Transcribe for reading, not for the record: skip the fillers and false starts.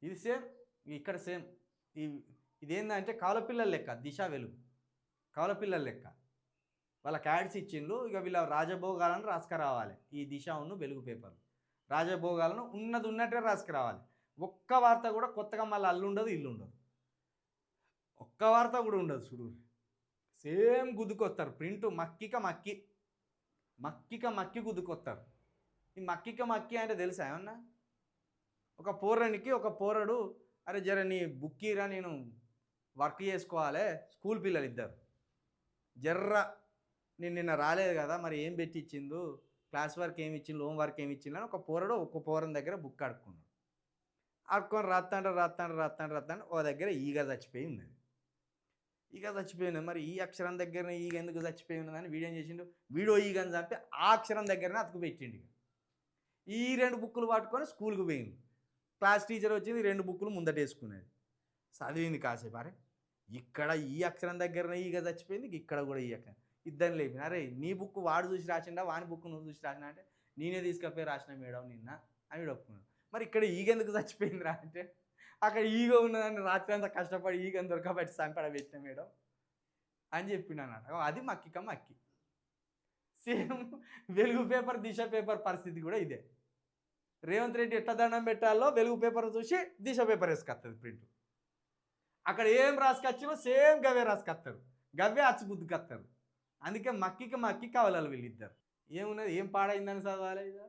ఇది సేమ్, ఇక్కడ సేమ్. ఈ ఇదేందంటే కవలపిల్లల లెక్క దిశ వెలుగు. కవలపిల్లల లెక్క. వాళ్ళకి యాడ్స్ ఇచ్చిండ్రు. ఇక వీళ్ళ రాజభోగాలను రాసుకురావాలి. ఈ దిశ వెలుగు పేపర్లు. రాజభోగాలను ఉన్నది ఉన్నట్టే రాసుకురావాలి. ఒక్క వార్త కూడా కొత్తగా మళ్ళీ అల్లుండదు, ఇల్లుండదు. ఒక్క వార్త కూడా ఉండదు చూడు. సేమ్ గుద్దుకొస్తారు. ప్రింట్ మక్కిక గుద్దుకొస్తారు. ఈ మక్కి అంటే తెలుసా ఏమన్నా? ఒక పోరనికి ఒక పోరడు, అరే జర నీ బుక్కీరా నేను వర్క్ చేసుకోవాలి, స్కూల్ పిల్లలు ఇద్దరు. జర్ర నేను నిన్న రాలేదు కదా, మరి ఏం పెట్టి ఇచ్చిండు, క్లాస్ వర్క్ ఏమి ఇచ్చిండు, హోమ్ వర్క్ ఏమి ఇచ్చిండు అని ఒక పోరడు ఒక్క పోరని దగ్గర బుక్ అడుక్కున్నాడు. ఆడుకొని రాస్తాంటే ఓ దగ్గర ఈగ చచ్చిపోయి ఉన్నది. ఈగ చచ్చిపోయింది. మరి ఈ అక్షరం దగ్గర ఈగ ఎందుకు చచ్చిపోయి ఉన్నదని వీడేం చేసిండు, వీడో ఈగని చంపి ఆ అక్షరం దగ్గరనే అతుకు పెట్టిండు. ఈ 2 బుక్కులు పట్టుకొని స్కూల్కి పోయింది. క్లాస్ టీచర్ వచ్చింది, 2 బుక్కులు ముందటేసుకునేది. చదివింది కాసేపు. అరే ఇక్కడ ఈ అక్షరం దగ్గర ఈగ చచ్చిపోయింది, ఇక్కడ కూడా ఈ అక్షరం. ఇద్దరిని లేపిన, అరే నీ బుక్ వాడు చూసి రాసిండా, వాని బుక్ నువ్వు చూసి రాసినా అంటే నేనే తీసుకపోయి రాసిన మేడం నిన్న అని ఒప్పుకున్నాడు. మరి ఇక్కడ ఈగ ఎందుకు చచ్చిపోయింది రా అంటే, అక్కడ ఈగ ఉన్నదని రాత్రి అంతా కష్టపడి ఈగని దొరకబట్టి సంపడ పెట్టిన మేడం అని చెప్పిండు అన్నమాట. అది మక్కి. సేమ్ వెలుగు పేపర్, దిశ పేపర్ పరిస్థితి కూడా ఇదే. రేవంత్ రెడ్డి ఎట్లా దండం పెట్టాలో వెలుగు పేపర్ చూసి దిశ పేపర్ వేసుకొస్తుంది ప్రింట్. అక్కడ ఏం రాసుకొచ్చినో సేమ్ గవే రాసుకొస్తారు, గవ్వే అచ్చుగుద్దుకొస్తారు. అందుకే మక్కి కవలాలి వీళ్ళిద్దరు. ఏమున్నది, ఏం పాడైందని చదవాలి ఇక.